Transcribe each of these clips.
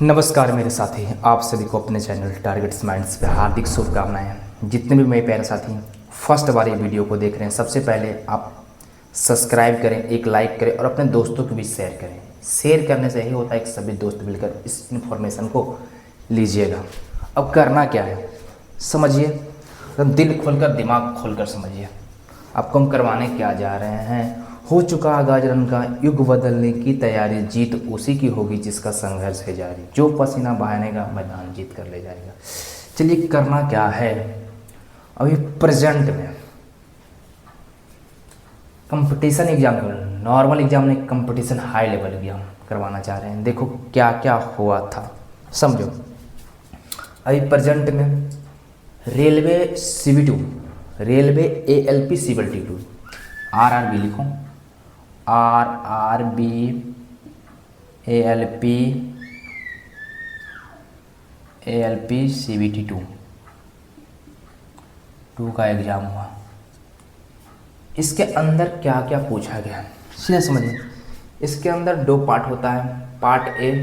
नमस्कार मेरे साथी, आप सभी को अपने चैनल टारगेट्स माइंड्स पे हार्दिक शुभकामनाएं। जितने भी मेरे प्यारे साथी फर्स्ट बार ये वीडियो को देख रहे हैं, सबसे पहले आप सब्सक्राइब करें, एक लाइक करें और अपने दोस्तों को भी शेयर करें। शेयर करने से ही होता है कि सभी दोस्त मिलकर इस इन्फॉर्मेशन को लीजिएगा। अब करना क्या है समझिए, एकदम दिल खोलकर दिमाग खोलकर समझिए। आपको हम करवाने क्या जा रहे हैं। हो चुका आगाज रन का, युग बदलने की तैयारी, जीत उसी की होगी जिसका संघर्ष है जारी, जो पसीना बहानेगा मैदान जीत कर ले जाएगा। चलिए करना क्या है। अभी प्रेजेंट में कंपटीशन एग्जाम, नॉर्मल एग्जाम नहीं, कंपटीशन हाई लेवल एग्जाम करवाना चाह रहे हैं। देखो क्या क्या हुआ था, समझो। अभी प्रेजेंट में railway CB2, railway ALP CBT2, RRB लिखो, RRB ALP CBT2 का एग्ज़ाम हुआ। इसके अंदर क्या क्या पूछा गया सीधे समझिए। इसके अंदर दो पार्ट होता है, पार्ट A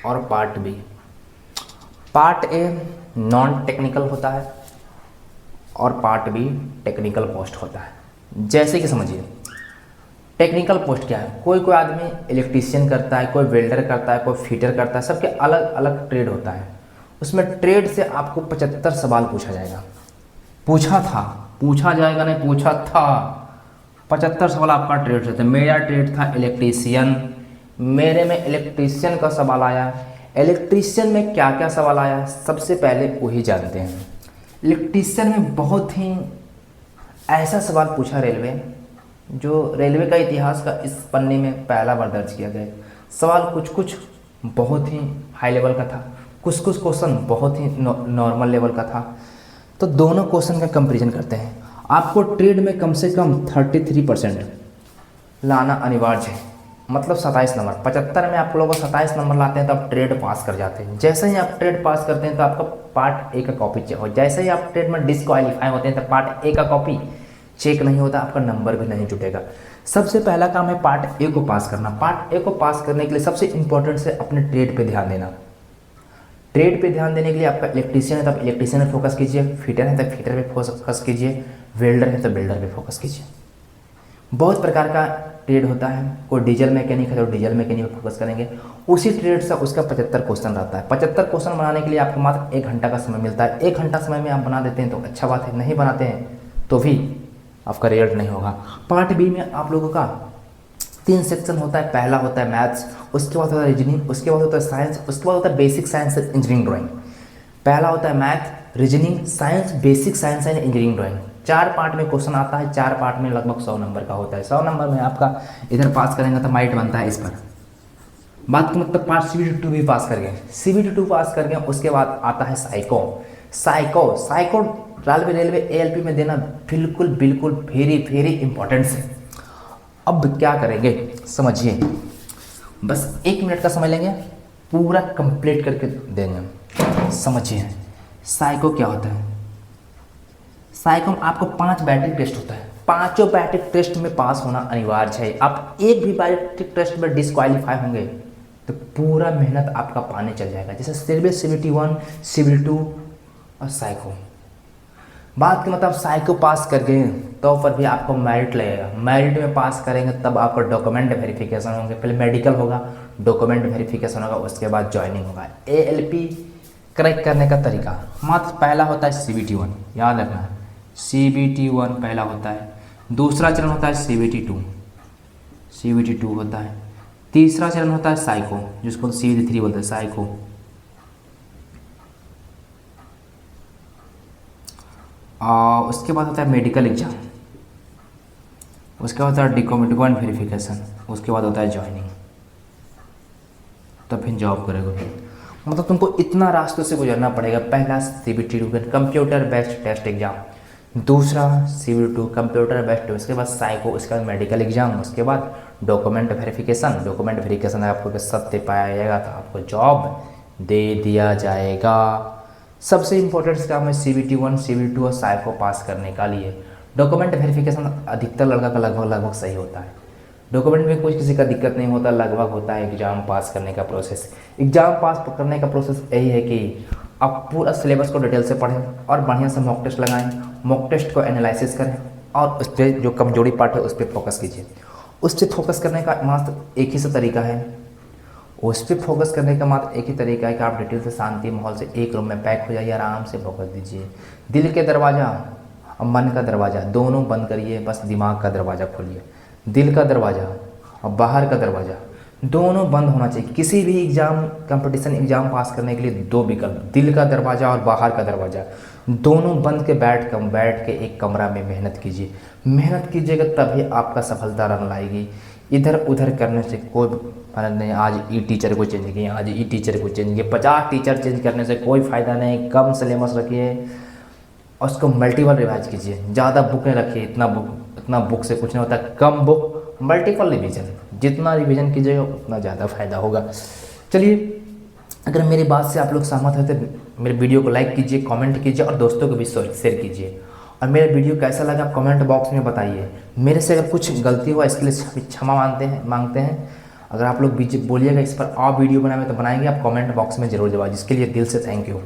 और part B। Part A non technical होता है और पार्ट B टेक्निकल पोस्ट होता है। जैसे कि समझिए, टेक्निकल पोस्ट क्या है, कोई कोई आदमी इलेक्ट्रीशियन करता है, कोई वेल्डर करता है, कोई फिटर करता है, सबके अलग अलग ट्रेड होता है। उसमें ट्रेड से आपको 75 सवाल पूछा जाएगा। पूछा जाएगा नहीं, पूछा था। 75 सवाल आपका ट्रेड से थे। मेरा ट्रेड था इलेक्ट्रीशियन, मेरे में इलेक्ट्रीशियन का सवाल आया। इलेक्ट्रीशियन में क्या क्या सवाल आया, सबसे पहले वही जानते हैं। इलेक्ट्रीशियन में बहुत ही ऐसा सवाल पूछा रेलवे, जो रेलवे का इतिहास का इस पन्ने में पहला बार दर्ज किया गया। सवाल कुछ कुछ बहुत ही हाई लेवल का था, कुछ कुछ क्वेश्चन बहुत ही नॉर्मल लेवल का था। तो दोनों क्वेश्चन का कंपैरिजन करते हैं। आपको ट्रेड में कम से कम 33% लाना अनिवार्य है, मतलब 27 नंबर। 75 में आप लोगों को 27 नंबर लाते हैं तो आप ट्रेड पास कर जाते हैं। जैसे ही आप ट्रेड पास करते हैं तो आपका पार्ट A का कॉपी चेक हो। जैसे ही आप ट्रेड में डिस्क्वालीफाई होते हैं तो पार्ट A का कॉपी चेक नहीं होता, आपका नंबर भी नहीं जुटेगा। सबसे पहला काम है पार्ट A को पास करना। पार्ट A को पास करने के लिए सबसे इंपॉर्टेंट से अपने ट्रेड पे ध्यान देना। ट्रेड पे ध्यान देने के लिए आपका इलेक्ट्रीशियन है तो आप इलेक्ट्रीशियन पे फोकस कीजिए, फिटर है तो फिटर पे फोकस कीजिए, वेल्डर है तो वेल्डर पे फोकस कीजिए। बहुत प्रकार का ट्रेड होता है, कोई डीजल मैकेनिक है तो डीजल मैकेनिक पे फोकस करेंगे। उसी ट्रेड से उसका 75 क्वेश्चन रहता है। 75 क्वेश्चन बनाने के लिए आपको मात्र 1 घंटा का समय मिलता है। 1 घंटा समय में आप बना देते हैं तो अच्छा बात है, नहीं बनाते हैं तो भी आपका रिजल्ट नहीं होगा। पार्ट B में आप लोगों का 3 सेक्शन होता है। पहला होता है मैथ्स, उसके बाद होता है रीजनिंग, उसके बाद होता है साइंस, उसके बाद होता है basic science and engineering drawing. पहला होता है math, reasoning, science, basic science and engineering drawing. 4 part में क्वेश्चन आता है। 4 पार्ट में लगभग 100 नंबर का होता है। 100 नंबर में आपका इधर पास करेंगे तो माइट बनता है इस पर। बात का मतलब पार्ट CBT2 भी पास कर गए। CBT2 पास कर गए, उसके बाद आता है साइको रेलवे ALP में देना बिल्कुल बिल्कुल वेरी इंपॉर्टेंट है। अब क्या करेंगे समझिए, बस 1 मिनट का समय लेंगे, पूरा कंप्लीट करके देंगे। समझिए साइको क्या होता है। साइको में आपको 5 बैटरी टेस्ट होता है। 5 बैटरी टेस्ट में पास होना अनिवार्य है। आप एक भी बैटरी टेस्ट में डिस्क्वालीफाई होंगे तो पूरा मेहनत आपका पानी चल जाएगा। जैसे रेलवे CBT1, CBT2 और साइको। बात के मतलब साइको पास कर गए तो पर भी आपको मेरिट लगेगा। मेरिट में पास करेंगे तब आपका डॉक्यूमेंट वेरिफिकेशन होंगे। पहले मेडिकल होगा, डॉक्यूमेंट वेरिफिकेशन होगा, उसके बाद ज्वाइनिंग होगा। ALP क्रैक करने का तरीका मात्र पहला होता है CBT1, याद रखना है। CBT1 पहला होता है। दूसरा चरण होता है CBT2 होता है। तीसरा चरण होता है साइको, जिसको CBT3 बोलते हैं, साइको। और उसके बाद होता है मेडिकल एग्जाम, उसके बाद होता है डॉक्यूमेंट वेरिफिकेशन, उसके बाद होता है ज्वाइनिंग, तब फिर जॉब करेगा। मतलब तुमको इतना रास्तों से गुजरना पड़ेगा। पहला CBT2 computer based test exam, दूसरा CBT2 कंप्यूटर बेस्ड, उसके बाद साइको, उसके बाद मेडिकल एग्जाम, उसके बाद डॉक्यूमेंट वेरिफिकेशन आपको सत्य पाया जाएगा तो आपको जॉब दे दिया जाएगा। सबसे इंपॉर्टेंट काम है CBT1, CBT2 और साइको पास करने का लिए डॉक्यूमेंट वेरिफिकेशन अधिकतर लड़का का लगभग सही होता है। डॉक्यूमेंट में कुछ किसी का दिक्कत नहीं होता, लगभग होता है एग्ज़ाम पास करने का प्रोसेस। एग्ज़ाम पास करने का प्रोसेस यही है कि आप पूरा सिलेबस को डिटेल से पढ़ें और बढ़िया से मॉक टेस्ट लगाएं, मॉक टेस्ट को एनालिसिस करें और उस पर जो कमजोरी पार्ट है उस पर फोकस कीजिए। उस पर फोकस करने का मात्र एक ही से तरीका है, उस पर फोकस करने का मात्र एक ही तरीका है कि आप डिटेल से शांति माहौल से एक रूम में पैक हो जाइए, आराम से फोकस दीजिए। दिल के दरवाज़ा और मन का दरवाज़ा दोनों बंद करिए, बस दिमाग का दरवाज़ा खोलिए। दिल का दरवाज़ा और बाहर का दरवाज़ा दोनों बंद होना चाहिए। किसी भी एग्ज़ाम कंपटीशन एग्ज़ाम पास करने के लिए दो विकल्प, दिल का दरवाज़ा और बाहर का दरवाज़ा, दोनों बंद के बैठ के एक कमरा में मेहनत कीजिए। मेहनत कीजिएगा तभी आपका सफलता रंग लाएगी। इधर उधर करने से कोई फायदा नहीं। आज ई टीचर को चेंज किए, आज ई टीचर को चेंज किए, 50 टीचर चेंज करने से कोई फ़ायदा नहीं। कम सिलेबस रखिए और उसको मल्टीपल रिवाइज कीजिए। ज़्यादा बुकें रखिए, इतना बुक से कुछ नहीं होता। कम बुक, मल्टीपल रिवीजन, जितना रिवीजन कीजिएगा उतना ज़्यादा फायदा होगा। चलिए, अगर मेरी बात से आप लोग सहमत हैं तो मेरे वीडियो को लाइक कीजिए, कमेंट कीजिए और दोस्तों को भी शेयर कीजिए। और मेरा वीडियो कैसा लगा आप कमेंट बॉक्स में बताइए। मेरे से अगर कुछ गलती हुआ इसके लिए क्षमा मांगते हैं। अगर आप लोग बोलिएगा इस पर और वीडियो बनाए तो बनाएंगे, आप कमेंट बॉक्स में ज़रूर जवाब, जिसके लिए दिल से थैंक यू।